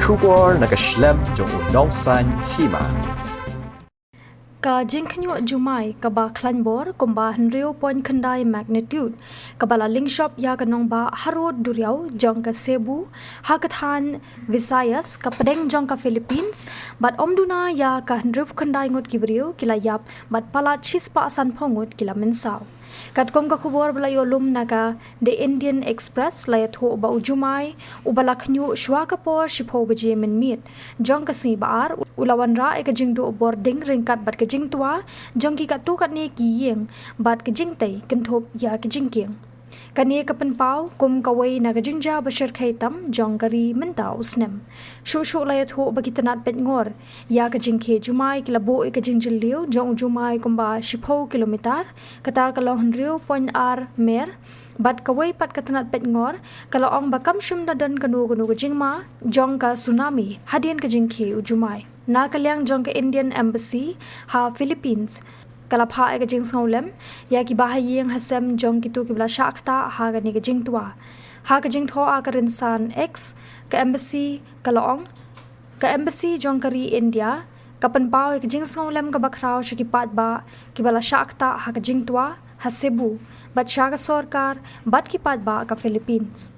Shubor nakaslem jong unongsan Hima. Ka jingkhnyo Jumai ka ba Khlad kumba 0.9 magnitude ka bala lingshop ya kanong ba harod duriaw jong ka Cebu Hakathan Visayas ka padeng jong ka Philippines bat Duna ya ka 0.9 ngut kibriu kila yap bat Palat chispa asan pongut kila Mynsaw. Kat kom ka khubor balayo lum naga The Indian Express layat ho ba Jumai ubala khnyo shwa ka por shipho beje min mit jong ka si baar ulawan ra e ka jingdu boarding ringkat bat ka jingtua jong ki ka tu kat ni ki yeng bat ka jingtai kenthop ya ka jingking kani ka penpau kum kawai naga jingja bashir khaitam jong kari mentau snem shu layat ho ba kitanat pet ngor ya ka jingke Jumai kila bo e ka jingjil liu jong Jumai kumba shipho kilometer kata kalau 100.r mer bat kawai pat katanat pet ngor kalau ong bakam shum dadan kanu ka jingma jong ka tsunami hadien ka jingke Jumai na kalyang jong ka Indian Embassy ha Philippines kalapha e ka jing sngolem ya ki bahayeng hasem jong kitu ki bla shakta ha ga ni ka jing tua ha ka jing tho a ka rinsan x ka embassy kalaong ka embassy jong kari India kapan pau e ka jing sngolem ka bakrao shaki pat ba ki bala shakta ha ka jing tua ha Cebu bat shaka sarkar bat ki pat ba ka Philippines.